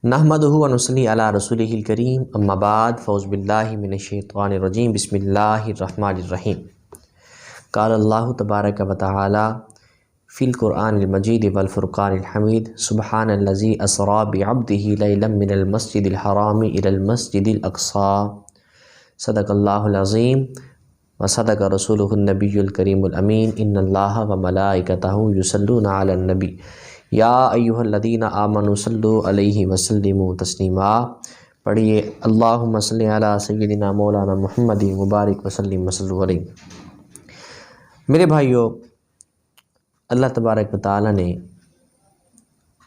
نحمدہ و نصلی علی رسولہ الکریم، اما بعد، فاعوذ باللہ من الشیطان الرجیم، بسم اللہ الرحمن الرحیم۔ قال اللہ تبارک و تعالی فی القرآن المجید والفرقان الحمید، سبحان الذی اسری بعبدہ لیلا من المسجد الحرام الی المسجد الاقصی، صدق اللہ العظیم وصدق رسولہ النبی الکریم الامین، ان اللہ وملائکتہ یصلون علی النبی یا ایھا الذین آمنوا صلوا علیہ وسلموا تسلیما۔ پڑھیے اللہم صلی علی سیدنا مولانا محمد مبارک وسلم وصلوا علیہ۔ میرے بھائیو، اللہ تبارک و تعالیٰ نے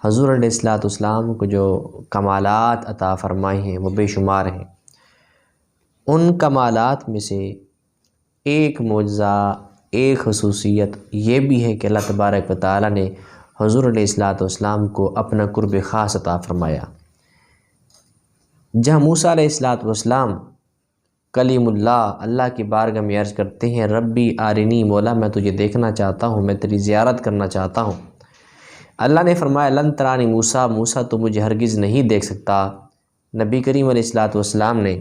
حضور علیہ السلام کو جو کمالات عطا فرمائے ہیں وہ بے شمار ہیں۔ ان کمالات میں سے ایک معجزہ، ایک خصوصیت یہ بھی ہے کہ اللہ تبارک و تعالیٰ نے حضور علیہ السلام کو اپنا قرب خاص عطا فرمایا۔ جہاں موسیٰ علیہ السلام کلیم اللہ کی بارگاہ میں عرض کرتے ہیں، ربی آرنی، مولا میں تجھے دیکھنا چاہتا ہوں، میں تیری زیارت کرنا چاہتا ہوں۔ اللہ نے فرمایا لن ترانی موسیٰ تو مجھے ہرگز نہیں دیکھ سکتا۔ نبی کریم علیہ السلام نے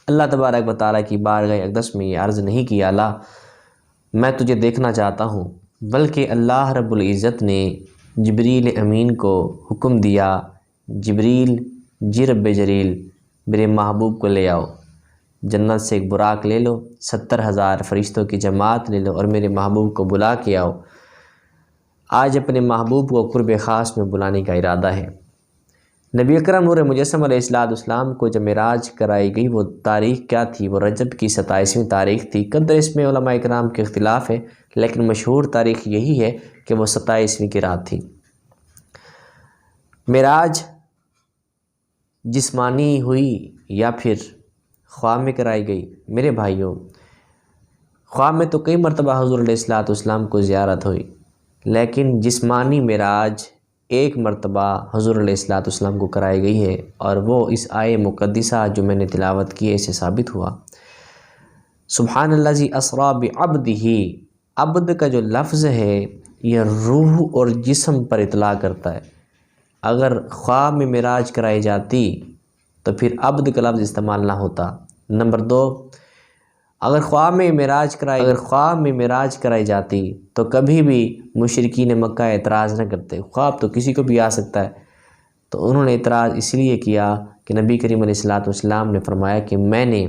اللہ تبارک و تعالیٰ کی بارگاہ اقدس میں یہ عرض نہیں کیا اللہ میں تجھے دیکھنا چاہتا ہوں، بلکہ اللہ رب العزت نے جبریل امین کو حکم دیا، جبریل جی رب جلیل میرے محبوب کو لے آؤ، جنت سے ایک براق لے لو، 70,000 فرشتوں کی جماعت لے لو اور میرے محبوب کو بلا کے آؤ۔ آج اپنے محبوب کو قرب خاص میں بلانے کا ارادہ ہے۔ نبی اکرم نور مجسم علیہ السلام کو جب معراج کرائی گئی، وہ تاریخ کیا تھی؟ وہ رجب کی 27ویں تاریخ تھی۔ قدر اس میں علماء اکرام کے اختلاف ہے، لیکن مشہور تاریخ یہی ہے کہ وہ 27ویں کی رات تھی۔ معراج جسمانی ہوئی یا پھر خواب میں کرائی گئی؟ میرے بھائیوں، خواب میں تو کئی مرتبہ حضور علیہ السلام کو زیارت ہوئی، لیکن جسمانی معراج ایک مرتبہ حضور علیہ السلام کو کرائی گئی ہے، اور وہ اس آیے مقدسہ جو میں نے تلاوت کی ہے اسے ثابت ہوا۔ سبحان الذی اسری بعبدہ، عبد کا جو لفظ ہے یہ روح اور جسم پر اطلاع کرتا ہے۔ اگر خواب میں معراج کرائی جاتی تو پھر عبد کا لفظ استعمال نہ ہوتا۔ نمبر 2، اگر خواب میں معراج کرائی جاتی تو کبھی بھی مشرکین مکہ اعتراض نہ کرتے۔ خواب تو کسی کو بھی آ سکتا ہے، تو انہوں نے اعتراض اس لیے کیا کہ نبی کریم علیہ السلام نے فرمایا کہ میں نے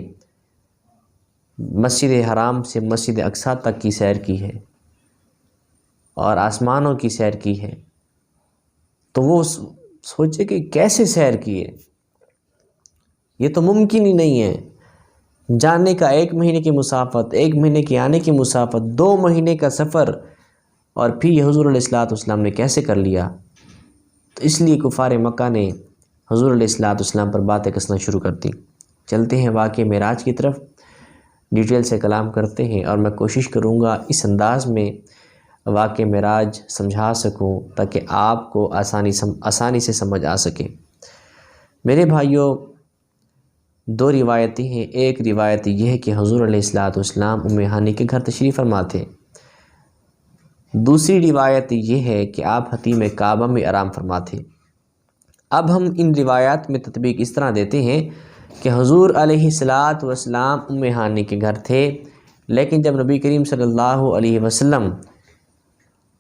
مسجد حرام سے مسجد اقصیٰ تک کی سیر کی ہے اور آسمانوں کی سیر کی ہے۔ تو وہ سوچے کہ کیسے سیر کی ہے، یہ تو ممکن ہی نہیں ہے۔ جانے کا 1 مہینے کی مسافت، 1 مہینے کی آنے کی مسافت، 2 مہینے کا سفر، اور پھر یہ حضور علیہ السلام نے کیسے کر لیا؟ تو اس لیے کفار مکہ نے حضور علیہ السلام پر باتیں کسنا شروع کر دی۔ چلتے ہیں واقعہ معراج کی طرف، ڈیٹیل سے کلام کرتے ہیں، اور میں کوشش کروں گا اس انداز میں واقعہ معراج سمجھا سکوں تاکہ آپ کو آسانی سے سمجھ آ سکے۔ میرے بھائیوں، 2 روایتیں ہیں۔ ایک روایت یہ ہے کہ حضور علیہ السلام ام ہانی کے گھر تشریف فرما تھے۔ دوسری روایت یہ ہے کہ آپ حتیم کعبہ میں آرام فرما تھے۔ اب ہم ان روایات میں تطبیق اس طرح دیتے ہیں کہ حضور علیہ السلام ام ہانی کے گھر تھے، لیکن جب نبی کریم صلی اللہ علیہ وسلم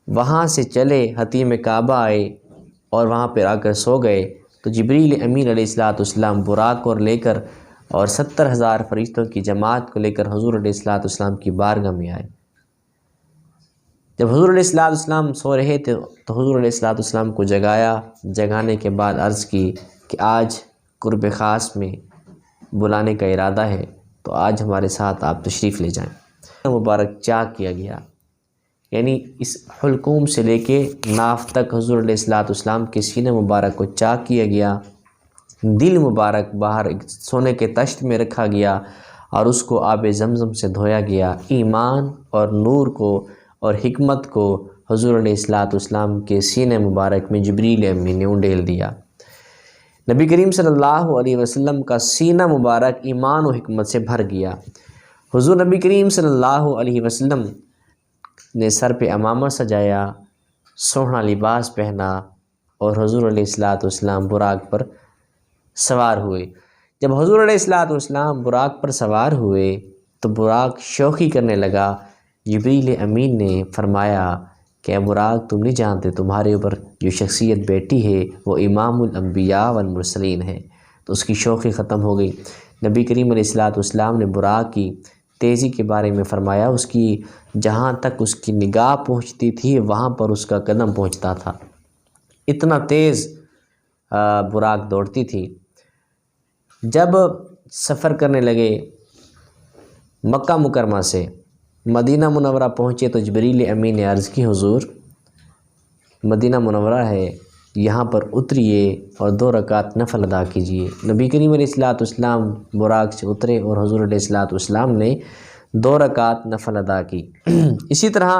وہاں سے چلے، حتیم کعبہ آئے اور وہاں پر آ کر سو گئے، تو جبریل امین علیہ السلام براق اور لے کر اور 70,000 فرشتوں کی جماعت کو لے کر حضور علیہ السلام کی بارگاہ میں آئے۔ جب حضور علیہ السلام سو رہے تھے تو حضور علیہ السلام کو جگانے کے بعد عرض کی کہ آج قرب خاص میں بلانے کا ارادہ ہے، تو آج ہمارے ساتھ آپ تشریف لے جائیں۔ مبارک چاک کیا گیا، یعنی اس حلقوم سے لے کے ناف تک حضور علیہ السلام کے سینہ مبارک کو چاک کیا گیا، دل مبارک باہر سونے کے تشت میں رکھا گیا اور اس کو آب زمزم سے دھویا گیا۔ ایمان اور نور کو اور حکمت کو حضور علیہ السلام کے سینہ مبارک میں جبریل امین نے انڈیل دیا۔ نبی کریم صلی اللہ علیہ وسلم کا سینہ مبارک ایمان و حکمت سے بھر گیا۔ حضور نبی کریم صلی اللہ علیہ وسلم نے سر پہ امامہ سجایا، سوہنا لباس پہنا، اور حضور علیہ الصلوۃ والسلام براق پر سوار ہوئے۔ جب حضور علیہ الصلوۃ والسلام براق پر سوار ہوئے تو براق شوخی کرنے لگا۔ جبریل امین نے فرمایا کہ اے براق، تم نہیں جانتے تمہارے اوپر جو شخصیت بیٹھی ہے وہ امام الانبیاء والمرسلین ہے۔ تو اس کی شوخی ختم ہو گئی۔ نبی کریم علیہ الصلوۃ والسلام نے براق کی تیزی کے بارے میں فرمایا، اس کی جہاں تک اس کی نگاہ پہنچتی تھی وہاں پر اس کا قدم پہنچتا تھا، اتنا تیز براق دوڑتی تھی۔ جب سفر کرنے لگے مکہ مکرمہ سے مدینہ منورہ پہنچے تو جبریل امین نے عرض کی، حضور مدینہ منورہ ہے، یہاں پر اتریے اور 2 رکعت نفل ادا کیجیے۔ نبی کریم علیہ الصلوۃ والسلام براق سے اترے اور حضور علیہ الصلوۃ والسلام نے 2 رکعت نفل ادا کی۔ اسی طرح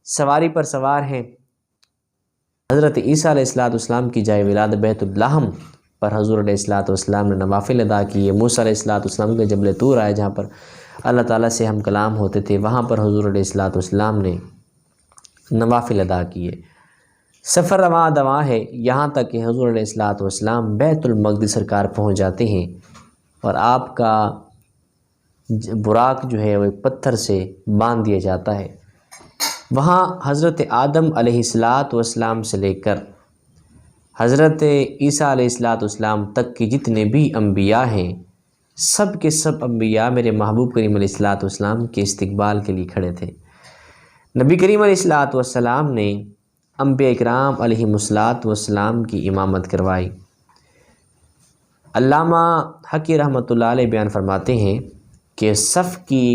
سواری پر سوار ہیں حضرت عیسیٰ علیہ الصلوۃ والسلام کی جائے ولادت بیت اللحم پر حضور علیہ الصلوۃ والسلام نے نوافل ادا کیے۔ موسیٰ علیہ الصلوۃ والسلام کے جبل طور آئے جہاں پر اللہ تعالیٰ سے ہم کلام ہوتے تھے، وہاں پر حضور علیہ الصلوۃ والسلام نے نوافل ادا کیے۔ سفر رواں دواں ہے یہاں تک کہ حضور علیہ الصلوۃ والسلام بیت المقدس سرکار پہنچ جاتے ہیں اور آپ کا براق جو ہے وہ ایک پتھر سے باندھ دیا جاتا ہے۔ وہاں حضرت آدم علیہ الصلوۃ والسلام سے لے کر حضرت عیسیٰ علیہ الصلوۃ والسلام تک کے جتنے بھی انبیاء ہیں، سب کے سب انبیاء میرے محبوب کریم علیہ الصلوۃ والسلام کے استقبال کے لیے کھڑے تھے۔ نبی کریم علیہ الصلوۃ والسلام نے انبیاء اکرام علیہم الصلوۃ والسلام کی امامت کروائی۔ علامہ حقی رحمۃ اللہ علیہ بیان فرماتے ہیں کہ صف کی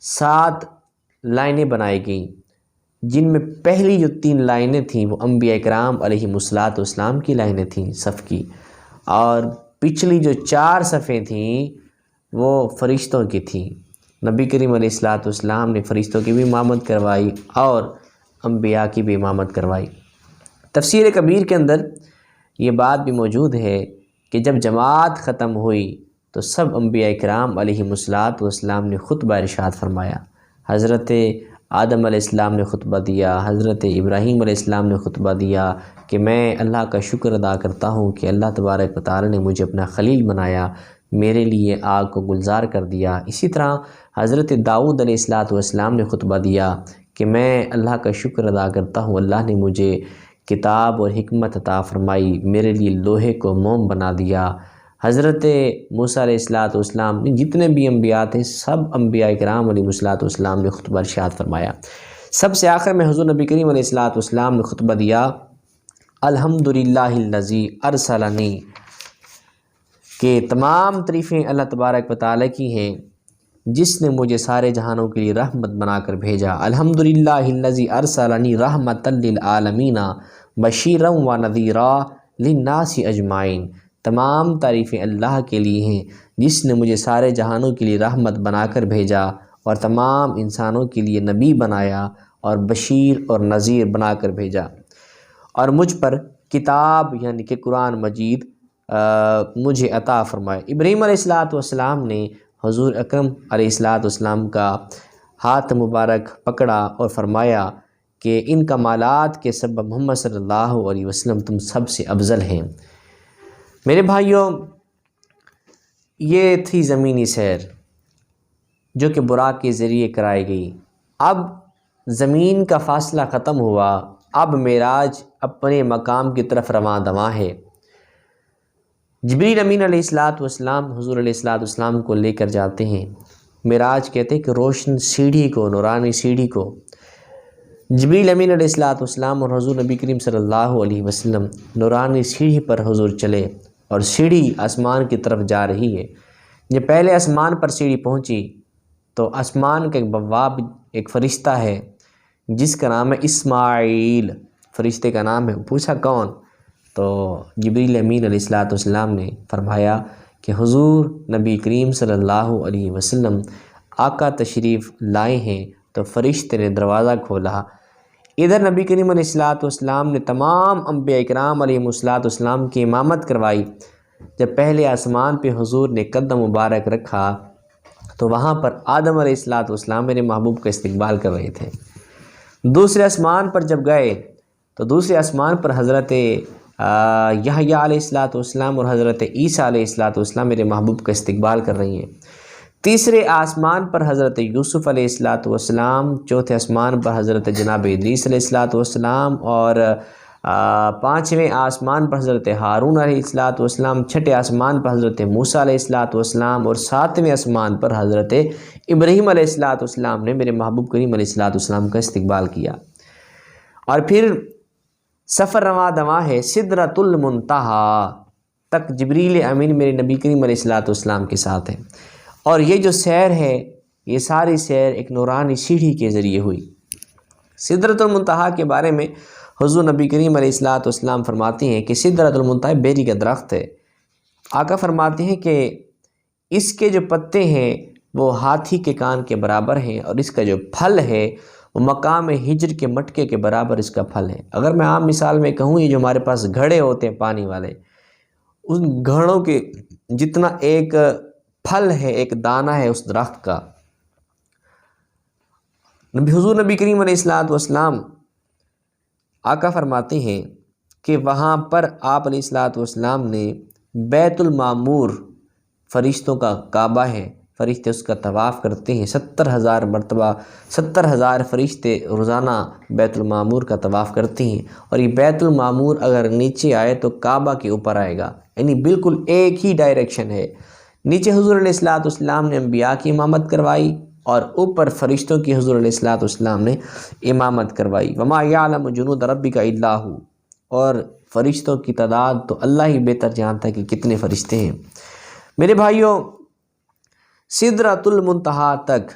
7 لائنیں بنائی گئیں، جن میں پہلی جو 3 لائنیں تھیں وہ انبیاء اکرام علیہم الصلوۃ والسلام کی لائنیں تھیں صف کی، اور پچھلی جو 4 صفیں تھیں وہ فرشتوں کی تھیں۔ نبی کریم علیہ الصلوۃ والسلام نے فرشتوں کی بھی امامت کروائی اور انبیاء کی بھی امامت کروائی۔ تفسیر کبیر کے اندر یہ بات بھی موجود ہے کہ جب جماعت ختم ہوئی تو سب انبیاء اکرام علیہم الصلوۃ والسلام نے خطبہ ارشاد فرمایا۔ حضرت آدم علیہ السلام نے خطبہ دیا، حضرت ابراہیم علیہ السلام نے خطبہ دیا کہ میں اللہ کا شکر ادا کرتا ہوں کہ اللہ تبارک و تعالی نے مجھے اپنا خلیل بنایا، میرے لیے آگ کو گلزار کر دیا۔ اسی طرح حضرت داؤد علیہ الصلوۃ والسلام نے خطبہ دیا کہ میں اللہ کا شکر ادا کرتا ہوں، اللہ نے مجھے کتاب اور حکمت عطا فرمائی، میرے لیے لوہے کو موم بنا دیا۔ حضرت موسیٰ علیہ الصلوۃ والسلام جتنے بھی انبیاء تھے، سب انبیاء کرام علیہ الصلوۃ والسلام نے خطبہ ارشاد فرمایا۔ سب سے آخر میں حضور نبی کریم علیہ الصلوۃ والسلام نے خطبہ دیا، الحمدللہ الذی ارسلنی، کہ تمام تعریفیں اللہ تبارک و تعالیٰ کی ہیں جس نے مجھے سارے جہانوں کے لیے رحمت بنا کر بھیجا۔ الحمدللہ الذی ارسلنی رحمۃ للعالمین بشیرا و نذیرا للناس اجمعین، تمام تعریفیں اللہ کے لیے ہیں جس نے مجھے سارے جہانوں کے لیے رحمت بنا کر بھیجا اور تمام انسانوں کے لیے نبی بنایا اور بشیر اور نذیر بنا کر بھیجا، اور مجھ پر کتاب یعنی کہ قرآن مجید مجھے عطا فرمائے۔ ابراہیم علیہ الصلوۃ والسلام نے حضور اکرم علیہ الصلوۃ والسلام کا ہاتھ مبارک پکڑا اور فرمایا کہ ان کمالات کے سبب محمد صلی اللہ علیہ وسلم تم سب سے افضل ہیں۔ میرے بھائیوں، یہ تھی زمینی سیر جو کہ براق کے ذریعے کرائی گئی۔ اب زمین کا فاصلہ ختم ہوا، اب معراج اپنے مقام کی طرف رواں دواں ہے۔ جبریل امین علیہ الصلوۃ والسلام حضور علیہ الصلوۃ والسلام کو لے کر جاتے ہیں۔ معراج کہتے ہیں کہ روشن سیڑھی کو، نورانی سیڑھی کو جبریل امین علیہ الصلوۃ والسلام اور حضور نبی کریم صلی اللہ علیہ وسلم نورانی سیڑھی پر حضور چلے اور سیڑھی آسمان کی طرف جا رہی ہے۔ جب پہلے آسمان پر سیڑھی پہنچی تو آسمان کا ایک بواب، ایک فرشتہ ہے جس کا نام ہے اسماعیل، فرشتے کا نام ہے۔ پوچھا کون؟ تو جبریل امین علیہ الصلوۃ والسلام نے فرمایا کہ حضور نبی کریم صلی اللہ علیہ وسلم آقا تشریف لائے ہیں۔ تو فرشتے نے دروازہ کھولا، ادھر نبی کریم علیہ الصلوۃ والسلام نے تمام انبیاء اکرام علیہ الصلوۃ والسلام کی امامت کروائی۔ جب پہلے آسمان پہ حضور نے قدم مبارک رکھا تو وہاں پر آدم علیہ الصلوۃ والسلام میرے محبوب کا استقبال کر رہے تھے۔ دوسرے آسمان پر جب گئے تو دوسرے آسمان پر حضرت یحییٰ علیہ السلام اور حضرت عیسیٰ علیہ السلام میرے محبوب کا استقبال کر رہی ہیں۔ تیسرے آسمان پر حضرت یوسف علیہ السلام، چوتھے آسمان پر حضرت جناب ادریس علیہ السلام، اور پانچویں آسمان پر حضرت ہارون علیہ السلام، چھٹے آسمان پر حضرت موسیٰ علیہ السلام، اور ساتویں آسمان پر حضرت ابراہیم علیہ السلام نے میرے محبوب کریم علیہ السلام کا استقبال کیا۔ اور پھر سفر رواں دواں ہے، سدرۃ المنتہا تک جبریل امین میرے نبی کریم علیہ السلام کے ساتھ ہے۔ اور یہ جو سیر ہے، یہ ساری سیر ایک نورانی سیڑھی کے ذریعے ہوئی۔ سدرۃ المنتہا کے بارے میں حضور نبی کریم علیہ السلام فرماتے ہیں کہ سدرۃ المنتہا بیری کا درخت ہے۔ آقا فرماتے ہیں کہ اس کے جو پتے ہیں وہ ہاتھی کے کان کے برابر ہیں، اور اس کا جو پھل ہے وہ مقام ہجر کے مٹکے کے برابر اس کا پھل ہے۔ اگر میں عام مثال میں کہوں، یہ جو ہمارے پاس گھڑے ہوتے ہیں پانی والے، ان گھڑوں کے جتنا ایک پھل ہے، ایک دانہ ہے اس درخت کا۔ حضور نبی کریم علیہ السلام آقا فرماتے ہیں کہ وہاں پر آپ علیہ السلام نے بیت المعمور، فرشتوں کا کعبہ ہے، فرشتے اس کا طواف کرتے ہیں، 70,000 مرتبہ 70,000 فرشتے روزانہ بیت المعمور کا طواف کرتے ہیں، اور یہ بیت المعمور اگر نیچے آئے تو کعبہ کے اوپر آئے گا، یعنی بالکل ایک ہی ڈائریکشن ہے۔ نیچے حضور علیہ السلام نے انبیاء کی امامت کروائی، اور اوپر فرشتوں کی حضور علیہ السلام نے امامت کروائی۔ وما یعلم جنود ربک الا ھو، اور فرشتوں کی تعداد تو اللہ ہی بہتر جانتا ہے کہ کتنے فرشتے ہیں۔ میرے بھائیوں، سدرۃ المنتہا تک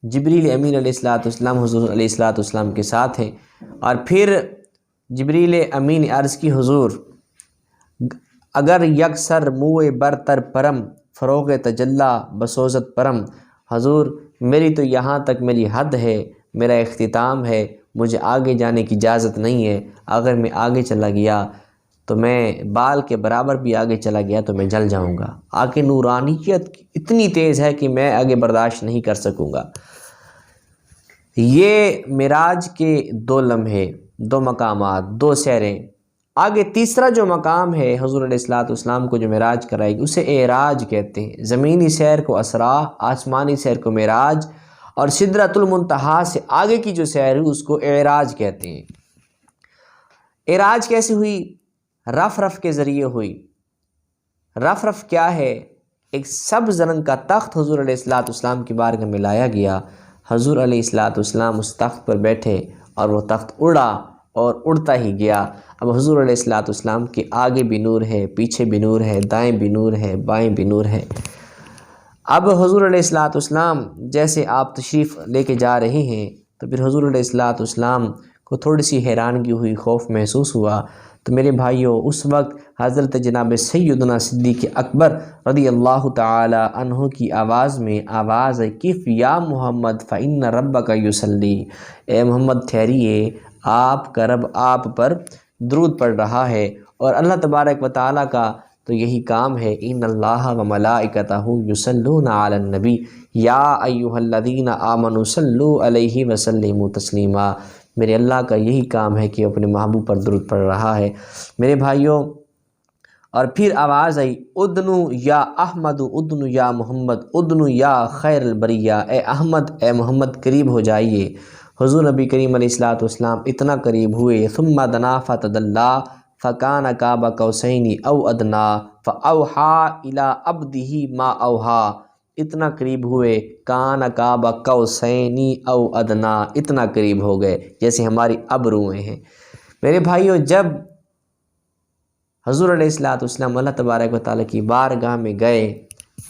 جبریل امین علیہ السلام حضور علیہ السلام کے ساتھ ہیں، اور پھر جبریل امین عرض کی حضور اگر یکسر موئے برتر پرم فروغ تجلا بسوزت پرم، حضور میری تو یہاں تک میری حد ہے، میرا اختتام ہے، مجھے آگے جانے کی اجازت نہیں ہے۔ اگر میں آگے چلا گیا تو میں بال کے برابر بھی آگے چلا گیا تو میں جل جاؤں گا۔ آگے نورانیت اتنی تیز ہے کہ میں آگے برداشت نہیں کر سکوں گا۔ یہ معراج کے 2 لمحے، 2 مقامات، 2 سیریں۔ آگے تیسرا جو مقام ہے حضور علیہ السلام کو جو معراج کرائے گی، اسے اعراج کہتے ہیں۔ زمینی سیر کو اسراء، آسمانی سیر کو معراج، اور سدرۃ المنتہا سے آگے کی جو سیر ہے اس کو اعراج کہتے ہیں۔ اعراج کیسے ہوئی؟ رف کے ذریعے ہوئی۔ رف کیا ہے؟ ایک سبز رنگ کا تخت حضور علیہ السلام کی بارگاہ میں لایا گیا۔ حضور علیہ السلام اس تخت پر بیٹھے، اور وہ تخت اڑا اور اڑتا ہی گیا۔ اب حضور علیہ السلام کے آگے بھی نور ہے، پیچھے بھی نور ہے، دائیں بھی نور ہے، بائیں بھی نور ہے۔ اب حضور علیہ السلام جیسے آپ تشریف لے کے جا رہے ہیں، تو پھر حضور علیہ السلام کو تھوڑی سی حیرانگی ہوئی، خوف محسوس ہوا۔ تو میرے بھائیوں، اس وقت حضرت جناب سیدنا صدیق اکبر رضی اللہ تعالی عنہ کی آواز میں آواز ہے، کف یا محمد فإن ربک یصلی، اے محمد ٹھہریے، آپ کا رب آپ پر درود پڑھ رہا ہے۔ اور اللہ تبارک و تعالیٰ کا تو یہی کام ہے، ان اللہ و ملائکتہ یصلون علی النبی یا ایھا الذین آمنوا صلوا علیہ وسلموا تسلیما۔ میرے اللہ کا یہی کام ہے کہ اپنے محبوب پر درود پڑھ رہا ہے۔ میرے بھائیوں، اور پھر آواز آئی، ادنو یا احمد، ادنو یا محمد، ادنو یا خیر البریہ، اے احمد، اے محمد قریب ہو جائیے۔ حضور نبی کریم علیہ السلام اتنا قریب ہوئے، ثم دنا فتدلی فکان قاب قوسین او ادنا فاوحی الی عبدہ ما اوحی، اتنا قریب ہوئے، کان قاب قوسین او ادنا، اتنا قریب ہو گئے جیسے ہماری اب روئیں ہیں۔ میرے بھائیوں، جب حضور علیہ السلام اللہ تبارک و تعالیٰ کی بارگاہ میں گئے،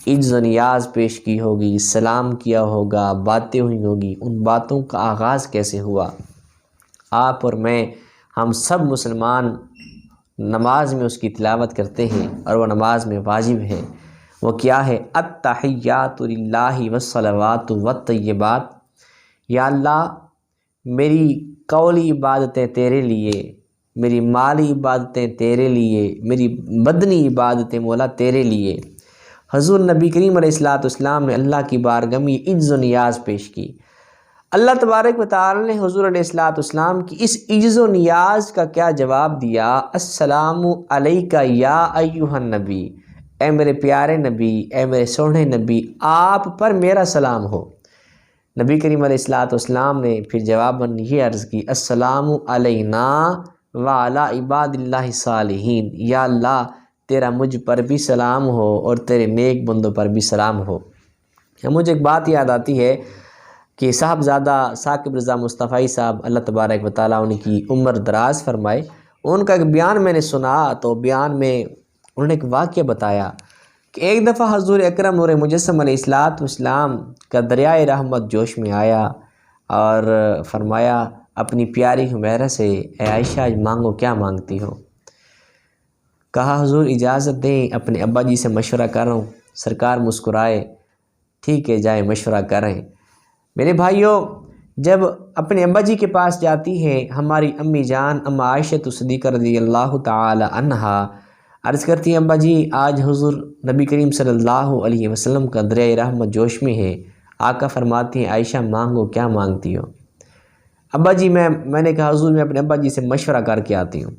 عجز و نیاز پیش کی ہوگی، سلام کیا ہوگا، باتیں ہوئی ہوگی، ان باتوں کا آغاز کیسے ہوا؟ آپ اور میں، ہم سب مسلمان نماز میں اس کی تلاوت کرتے ہیں، اور وہ نماز میں واجب ہے۔ وہ کیا ہے؟ التحیات للہ والصلوات والطیبات، یا اللہ میری قولی عبادتیں تیرے لیے، میری مالی عبادتیں تیرے لیے، میری بدنی عبادتیں مولا تیرے لیے۔ حضور نبی کریم علیہ السلام نے اللہ کی بارگاہ میں عجز و نیاز پیش کی۔ اللہ تبارک و تعالی نے حضور علیہ السلام کی اس عجز و نیاز کا کیا جواب دیا؟ السلام علیکہ یا ایھا النبی، اے میرے پیارے نبی، اے میرے سونے نبی، آپ پر میرا سلام ہو۔ نبی کریم علیہ السلام نے پھر جواباً یہ عرض کی، السلام علینا وعلی عباد اللہ الصالحین، یا اللہ تیرا مجھ پر بھی سلام ہو اور تیرے نیک بندوں پر بھی سلام ہو۔ مجھے ایک بات یاد آتی ہے کہ صاحبزادہ ثاقب رضا مصطفی صاحب اللہ تبارک و تعالیٰ ان کی عمر دراز فرمائے، ان کا ایک بیان میں نے سنا، تو بیان میں انہوں نے ایک واقعہ بتایا کہ ایک دفعہ حضور اکرم نور مجسم علیہ السلام کا دریائے رحمت جوش میں آیا اور فرمایا اپنی پیاری حمیرہ سے، اے عائشہ آج مانگو، کیا مانگتی ہو؟ کہا حضور اجازت دیں، اپنے ابا جی سے مشورہ کر رہا ہوں۔ سرکار مسکرائے، ٹھیک ہے جائیں مشورہ کریں۔ میرے بھائیوں، جب اپنے ابا جی کے پاس جاتی ہیں ہماری امی جان اما عائشہ صدیقہ رضی اللہ تعالی عنہا، عرض کرتی ہیں ابا جی آج حضور نبی کریم صلی اللہ علیہ وسلم کا دریائے رحمت جوش میں ہے۔ آقا فرماتی ہیں عائشہ مانگو، کیا مانگتی ہو؟ ابا جی میں نے کہا حضور میں اپنے ابا جی سے مشورہ کر کے آتی ہوں۔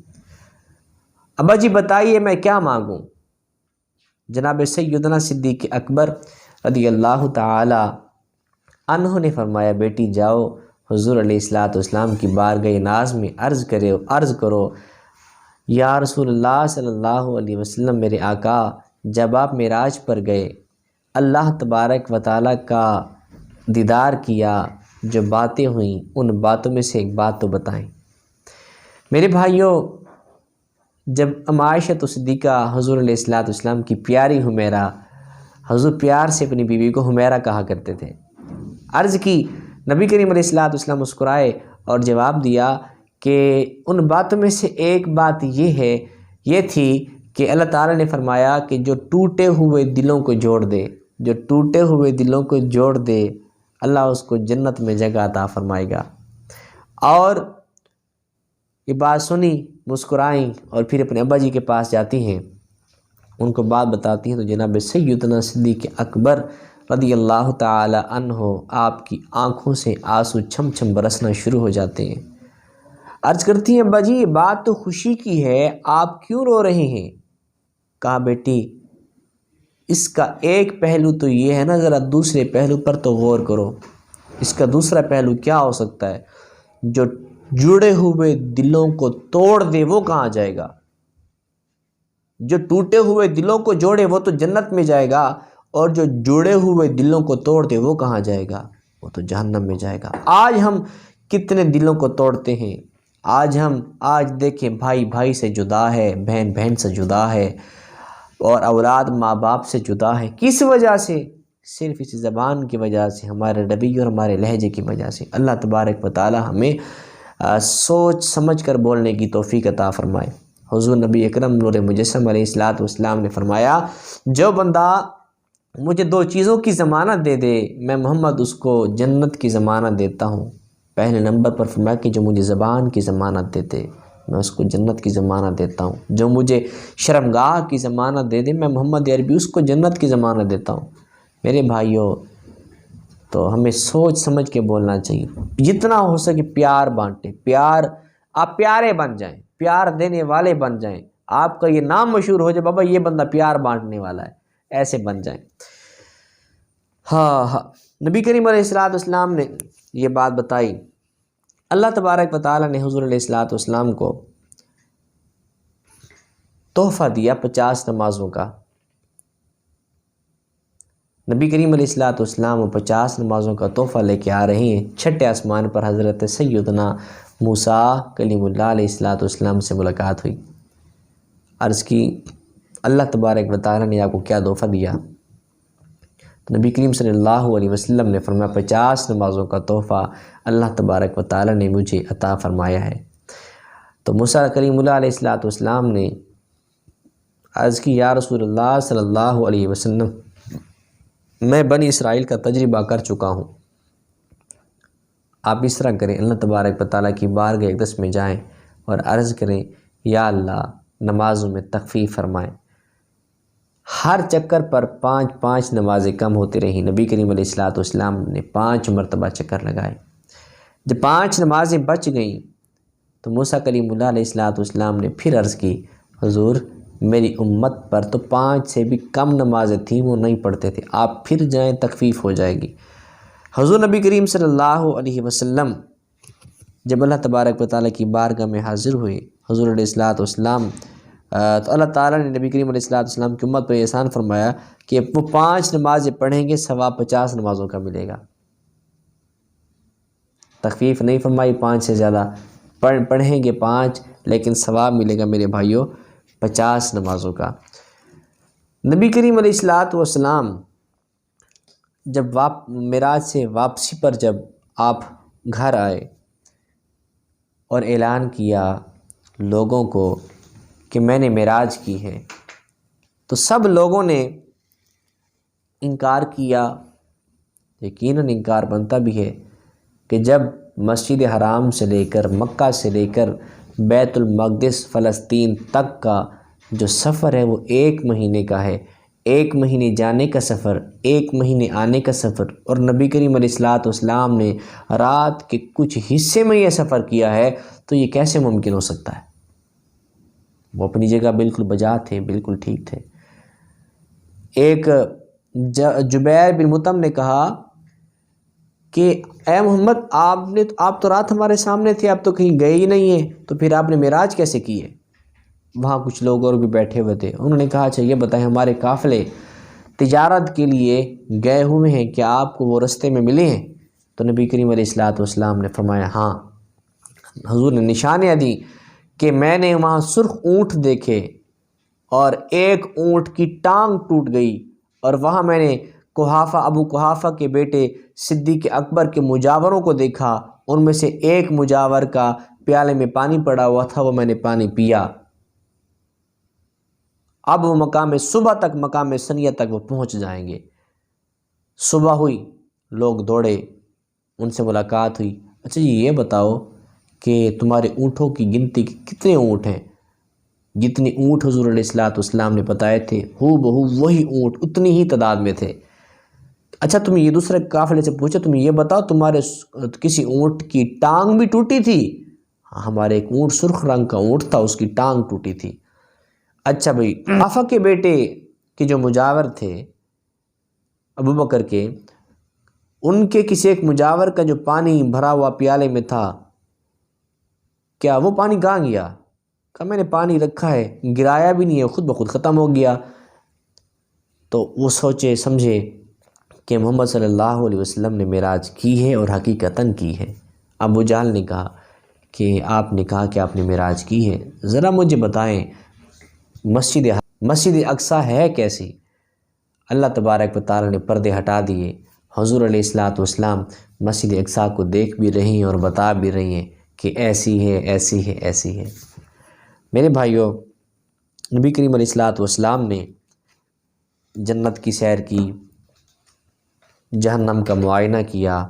ابا جی بتائیے میں کیا مانگوں؟ جناب سیدنا صدیق اکبر رضی اللہ تعالی عنہ نے فرمایا بیٹی جاؤ حضور علیہ السلام کی بارگاہ ناز میں عرض کرو، یا رسول اللہ صلی اللہ علیہ وسلم، میرے آقا جب آپ معراج پر گئے، اللہ تبارک و تعالیٰ کا دیدار کیا، جو باتیں ہوئیں ان باتوں میں سے ایک بات تو بتائیں۔ میرے بھائیوں، جب اما عائشہ صدیقہ حضور علیہ السلام کی پیاری حمیرہ، حضور پیار سے اپنی بیوی کو حمیرہ کہا کرتے تھے، عرض کی، نبی کریم علیہ السلام مسکرائے اور جواب دیا کہ ان باتوں میں سے ایک بات یہ تھی کہ اللہ تعالیٰ نے فرمایا کہ جو ٹوٹے ہوئے دلوں کو جوڑ دے، جو ٹوٹے ہوئے دلوں کو جوڑ دے اللہ اس کو جنت میں جگہ عطا فرمائے گا۔ اور یہ بات سنی، مسکرائیں اور پھر اپنے ابا جی کے پاس جاتی ہیں، ان کو بات بتاتی ہیں، تو جناب سیدنا صدیق اکبر رضی اللہ تعالی عنہ آپ کی آنکھوں سے آنسو چھم چھم برسنا شروع ہو جاتے ہیں۔ عرض کرتی ہیں ابا جی یہ بات تو خوشی کی ہے، آپ کیوں رو رہے ہیں؟ کہا بیٹی اس کا ایک پہلو تو یہ ہے نا، ذرا دوسرے پہلو پر تو غور کرو۔ اس کا دوسرا پہلو کیا ہو سکتا ہے؟ جو جڑے ہوئے دلوں کو توڑ دے وہ کہاں جائے گا؟ جو ٹوٹے ہوئے دلوں کو جوڑے وہ تو جنت میں جائے گا، اور جو جڑے ہوئے دلوں کو توڑ دے وہ کہاں جائے گا؟ وہ تو جہنم میں جائے گا۔ آج ہم کتنے دلوں کو توڑتے ہیں، آج دیکھیں بھائی بھائی سے جدا ہے، بہن بہن سے جدا ہے، اور اولاد ماں باپ سے جدا ہے۔ کس وجہ سے؟ صرف اسی زبان کی وجہ سے، ہمارے رویے اور ہمارے لہجے کی وجہ سے۔ اللہ تبارک و تعالی ہمیں سوچ سمجھ کر بولنے کی توفیق عطا فرمائے۔ حضور نبی اکرم نور مجسم علیہ السلام نے فرمایا جو بندہ مجھے دو چیزوں کی ضمانت دے دے میں محمد اس کو جنت کی ضمانت دیتا ہوں۔ پہلے نمبر پر فرمایا کہ جو مجھے زبان کی ضمانت دیتے میں اس کو جنت کی ضمانت دیتا ہوں، جو مجھے شرمگاہ کی ضمانت دے دے میں محمد عربی اس کو جنت کی ضمانت دیتا ہوں۔ میرے بھائیوں، تو ہمیں سوچ سمجھ کے بولنا چاہیے، جتنا ہو سکے پیار بانٹیں، آپ پیارے بن جائیں، پیار دینے والے بن جائیں، آپ کا یہ نام مشہور ہو جائے بابا یہ بندہ پیار بانٹنے والا ہے، ایسے بن جائیں۔ ہاں نبی کریم علیہ السلام نے یہ بات بتائی، اللہ تبارک و تعالی نے حضور علیہ السلام کو تحفہ دیا 50 نمازوں کا۔ نبی کریم علیہ السلام وہ 50 نمازوں کا تحفہ لے کے آ رہے ہیں، چھٹے آسمان پر حضرت سیدنا موسیٰ کلیم اللہ علیہ السلام سے ملاقات ہوئی۔ عرض کی اللہ تبارک و تعالی نے آپ کو کیا تحفہ دیا؟ تو نبی کریم صلی اللہ علیہ وسلم نے فرمایا 50 نمازوں کا تحفہ اللہ تبارک و تعالی نے مجھے عطا فرمایا ہے۔ تو موسیٰ کلیم اللہ علیہ السلام نے عرض کی یا رسول اللہ صلی اللہ علیہ وسلم میں بنی اسرائیل کا تجربہ کر چکا ہوں، آپ اس طرح کریں، اللہ تبارک و تعالیٰ کی بارگاہ اقدس میں جائیں اور عرض کریں یا اللہ نمازوں میں تخفیف فرمائیں۔ ہر چکر پر 5 نمازیں کم ہوتی رہیں، نبی کریم علیہ السلام نے 5 مرتبہ چکر لگائے۔ جب 5 نمازیں بچ گئیں تو موسیٰ کلیم اللہ علیہ السلام نے پھر عرض کی، حضور میری امت پر تو 5 سے بھی کم نمازیں تھیں، وہ نہیں پڑھتے تھے، آپ پھر جائیں تخفیف ہو جائے گی۔ حضور نبی کریم صلی اللہ علیہ وسلم جب اللہ تبارک و تعالیٰ کی بارگاہ میں حاضر ہوئے، حضور علیہ السلام تو اللہ تعالیٰ نے نبی کریم علیہ السلام کی امت پر احسان فرمایا کہ وہ 5 نمازیں پڑھیں گے، ثواب 50 نمازوں کا ملے گا۔ تخفیف نہیں فرمائی، 5 سے زیادہ پڑھیں گے 5، لیکن ثواب ملے گا میرے بھائیوں 50 نمازوں کا۔ نبی کریم علیہ السلام جب معراج سے واپسی پر جب آپ گھر آئے اور اعلان کیا لوگوں کو کہ میں نے معراج کی ہے، تو سب لوگوں نے انکار کیا۔ یقیناً انکار بنتا بھی ہے کہ جب مسجد حرام سے لے کر مکہ سے لے کر بیت المقدس فلسطین تک کا جو سفر ہے وہ 1 مہینے کا ہے، 1 مہینے جانے کا سفر، 1 مہینے آنے کا سفر، اور نبی کریم علیہ السلام نے رات کے کچھ حصے میں یہ سفر کیا ہے، تو یہ کیسے ممکن ہو سکتا ہے؟ وہ اپنی جگہ بالکل بجا تھے، بالکل ٹھیک تھے۔ ایک جبیر بن مطعم نے کہا کہ اے محمد آپ تو رات ہمارے سامنے تھے، آپ تو کہیں گئے ہی نہیں ہیں، تو پھر آپ نے معراج کیسے کی ہے؟ وہاں کچھ لوگ اور بھی بیٹھے ہوئے تھے، انہوں نے کہا اچھا یہ بتائیں ہمارے قافلے تجارت کے لیے گئے ہوئے ہیں، کیا آپ کو وہ رستے میں ملے ہیں؟ تو نبی کریم علیہ السلام نے فرمایا ہاں۔ حضور نے نشانیاں دیں کہ میں نے وہاں سرخ اونٹ دیکھے اور ایک اونٹ کی ٹانگ ٹوٹ گئی، اور وہاں میں نے ابو قحافہ کے بیٹے صدیق اکبر کے مجاوروں کو دیکھا، ان میں سے ایک مجاور کا پیالے میں پانی پڑا ہوا تھا، وہ میں نے پانی پیا۔ اب وہ مقام صبح تک، مقام ثنیہ تک وہ پہنچ جائیں گے۔ صبح ہوئی، لوگ دوڑے، ان سے ملاقات ہوئی، اچھا یہ بتاؤ کہ تمہارے اونٹوں کی گنتی کتنے اونٹ ہیں؟ جتنی اونٹ حضور علیہ السلام نے بتائے تھے ہو بہو وہی اونٹ اتنی ہی تعداد میں تھے۔ اچھا تم یہ دوسرے قافلے سے پوچھا، تم یہ بتاؤ تمہارے کسی اونٹ کی ٹانگ بھی ٹوٹی تھی؟ ہمارے ایک اونٹ سرخ رنگ کا اونٹ تھا، اس کی ٹانگ ٹوٹی تھی۔ اچھا بھائی، قحافہ کے بیٹے کے جو مجاور تھے ابو بکر کے، ان کے کسی ایک مجاور کا جو پانی بھرا ہوا پیالے میں تھا، کیا وہ پانی کہاں گیا؟ کہا میں نے پانی رکھا ہے، گرایا بھی نہیں ہے، خود بخود ختم ہو گیا۔ تو وہ سوچے سمجھے کہ محمد صلی اللہ علیہ وسلم نے معراج کی ہے اور حقیقتاً کی ہے۔ ابو جہل نے کہا کہ آپ نے کہا کہ آپ نے معراج کی ہے، ذرا مجھے بتائیں مسجد اقصیٰ ہے کیسی؟ اللہ تبارک و تعالیٰ نے پردے ہٹا دیے، حضور علیہ السلام مسجد اقصیٰ کو دیکھ بھی رہی ہیں اور بتا بھی رہی ہیں کہ ایسی ہے، ایسی ہے، ایسی ہے۔ میرے بھائیوں، نبی کریم علیہ السلام نے جنت کی سیر کی، جہنم کا معائنہ کیا۔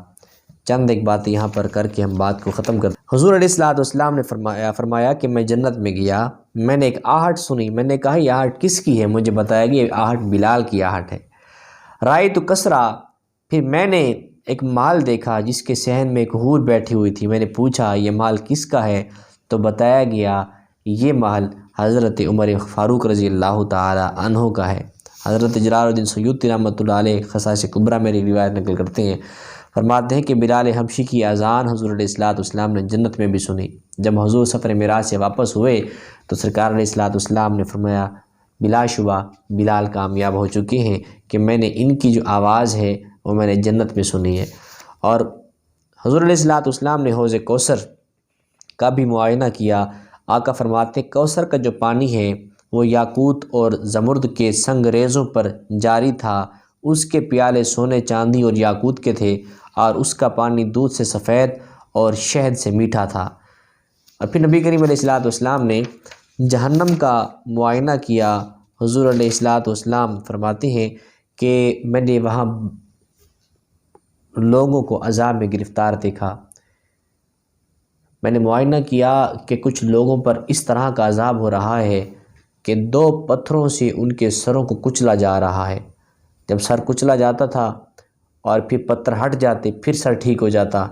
چند ایک باتیں یہاں پر کر کے ہم بات کو ختم کرتے ہیں۔ حضور علیہ السلام نے فرمایا کہ میں جنت میں گیا، میں نے ایک آہٹ سنی، میں نے کہا یہ آہٹ کس کی ہے؟ مجھے بتایا کہ یہ آہٹ بلال کی آہٹ ہے۔ رأیت کسریٰ، پھر میں نے ایک مال دیکھا جس کے صحن میں ایک حور بیٹھی ہوئی تھی، میں نے پوچھا یہ مال کس کا ہے؟ تو بتایا گیا یہ مال حضرت عمر فاروق رضی اللہ تعالی عنہ کا ہے۔ حضرت جلال الدین سیوطی رحمۃ اللہ علیہ خصائص کبریٰ میں روایت نقل کرتے ہیں، فرماتے ہیں کہ بلال حبشی کی اذان حضور علیہ السلام نے جنت میں بھی سنی۔ جب حضور سفر معراج سے واپس ہوئے تو سرکار علیہ السلام نے فرمایا بلا شبہ بلال کامیاب ہو چکے ہیں کہ میں نے ان کی جو آواز ہے وہ میں نے جنت میں سنی ہے۔ اور حضور علیہ السلام نے حوض کوثر کا بھی معائنہ کیا۔ آقا فرماتے ہیں کوثر کا جو پانی ہے وہ یاقوت اور زمرد کے سنگریزوں پر جاری تھا، اس کے پیالے سونے چاندی اور یاقوت کے تھے، اور اس کا پانی دودھ سے سفید اور شہد سے میٹھا تھا۔ اور پھر نبی کریم علیہ السلام نے جہنم کا معائنہ کیا۔ حضور علیہ السلام فرماتے ہیں کہ میں نے وہاں لوگوں کو عذاب میں گرفتار دیکھا، میں نے معائنہ کیا کہ کچھ لوگوں پر اس طرح کا عذاب ہو رہا ہے کہ 2 پتھروں سے ان کے سروں کو کچلا جا رہا ہے۔ جب سر کچلا جاتا تھا اور پھر پتھر ہٹ جاتے پھر سر ٹھیک ہو جاتا،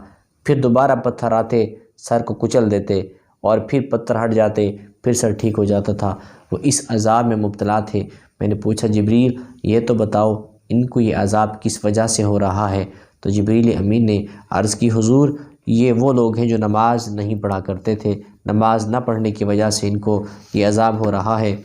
پھر دوبارہ پتھر آتے سر کو کچل دیتے اور پھر پتھر ہٹ جاتے، پھر سر ٹھیک ہو جاتا تھا۔ وہ اس عذاب میں مبتلا تھے۔ میں نے پوچھا جبریل یہ تو بتاؤ ان کو یہ عذاب کس وجہ سے ہو رہا ہے؟ تو جبریل امین نے عرض کی حضور یہ وہ لوگ ہیں جو نماز نہیں پڑھا کرتے تھے، نماز نہ پڑھنے کی وجہ سے ان کو یہ عذاب ہو رہا ہے۔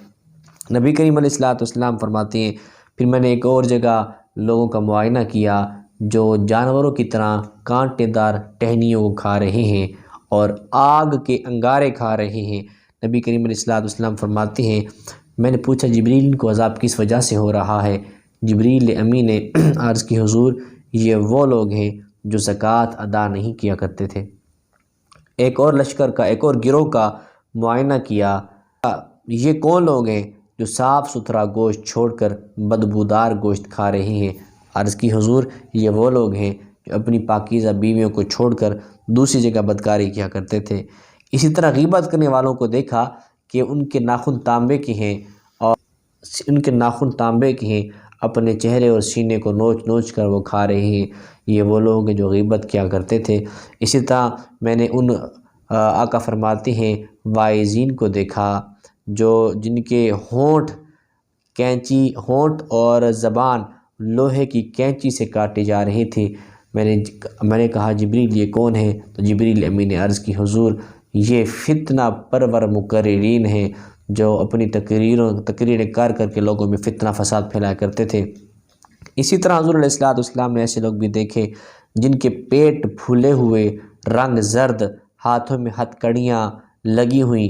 نبی کریم علیہ الصلوۃ والسلام فرماتے ہیں پھر میں نے ایک اور جگہ لوگوں کا معائنہ کیا جو جانوروں کی طرح کانٹے دار ٹہنیوں کو کھا رہے ہیں اور آگ کے انگارے کھا رہے ہیں۔ نبی کریم علیہ الصلوۃ والسلام فرماتے ہیں میں نے پوچھا جبریل ان کو عذاب کس وجہ سے ہو رہا ہے؟ جبریل امین نے عرض کی حضور یہ وہ لوگ ہیں جو زکوٰۃ ادا نہیں کیا کرتے تھے۔ ایک اور لشکر کا ایک اور گروہ کا معائنہ کیا، یہ کون لوگ ہیں جو صاف ستھرا گوشت چھوڑ کر بدبودار گوشت کھا رہے ہیں؟ عرض کی حضور یہ وہ لوگ ہیں جو اپنی پاکیزہ بیویوں کو چھوڑ کر دوسری جگہ بدکاری کیا کرتے تھے۔ اسی طرح غیبت کرنے والوں کو دیکھا کہ ان کے ناخن تانبے کے ہیں اور اپنے چہرے اور سینے کو نوچ نوچ کر وہ کھا رہے ہیں، یہ وہ لوگ ہیں جو غیبت کیا کرتے تھے۔ اسی طرح میں نے ان آقا فرماتے ہیں وائزین کو دیکھا جن کے ہونٹ اور زبان لوہے کی کینچی سے کاٹے جا رہے تھے۔ میں نے کہا جبریل یہ کون ہے؟ تو جبریل امین نے عرض کی حضور یہ فتنہ پرور مقررین ہیں جو اپنی تقریریں کر کے لوگوں میں فتنہ فساد پھیلایا کرتے تھے۔ اسی طرح حضور علیہ الصلوۃ والسلام نے ایسے لوگ بھی دیکھے جن کے پیٹ پھولے ہوئے، رنگ زرد، ہاتھوں میں ہتھ کڑیاں لگی ہوئیں،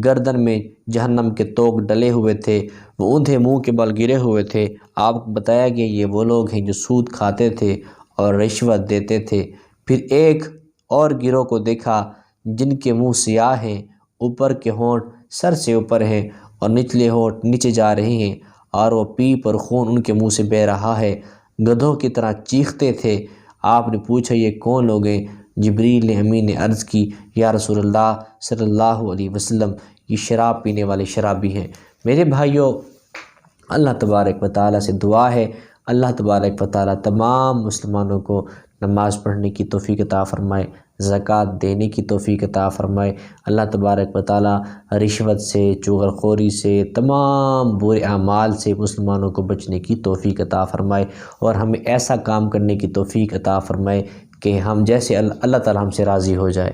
گردن میں جہنم کے توق ڈلے ہوئے تھے، وہ اوندھے منہ کے بل گرے ہوئے تھے۔ آپ کو بتایا گیا یہ وہ لوگ ہیں جو سود کھاتے تھے اور رشوت دیتے تھے۔ پھر ایک اور گروہ کو دیکھا جن کے منہ سیاہ ہیں، اوپر کے ہونٹ سر سے اوپر ہیں اور نچلے ہونٹ نیچے جا رہے ہیں اور وہ پیپ اور خون ان کے منہ سے بہہ رہا ہے، گدھوں کی طرح چیختے تھے۔ آپ نے پوچھا یہ کون لوگ ہیں؟ جبریل امین نے عرض کی یا رسول اللہ صلی اللہ علیہ وسلم یہ شراب پینے والے شرابی ہیں۔ میرے بھائیوں، اللہ تبارک و تعالیٰ سے دعا ہے اللہ تبارک و تعالیٰ تمام مسلمانوں کو نماز پڑھنے کی توفیق عطا فرمائے، زکوٰۃ دینے کی توفیق عطا فرمائے۔ اللہ تبارک و تعالیٰ رشوت سے، چغل خوری سے، تمام برے اعمال سے مسلمانوں کو بچنے کی توفیق عطا فرمائے اور ہمیں ایسا کام کرنے کی توفیق عطا فرمائے کہ ہم جیسے اللہ تعالیٰ ہم سے راضی ہو جائے،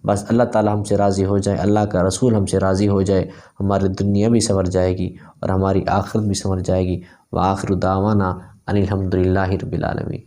بس اللہ تعالیٰ ہم سے راضی ہو جائے، اللہ کا رسول ہم سے راضی ہو جائے، ہماری دنیا بھی سنور جائے گی اور ہماری آخرت بھی سنور جائے گی۔ وآخر دعوانا ان الحمد للہ رب العالمین۔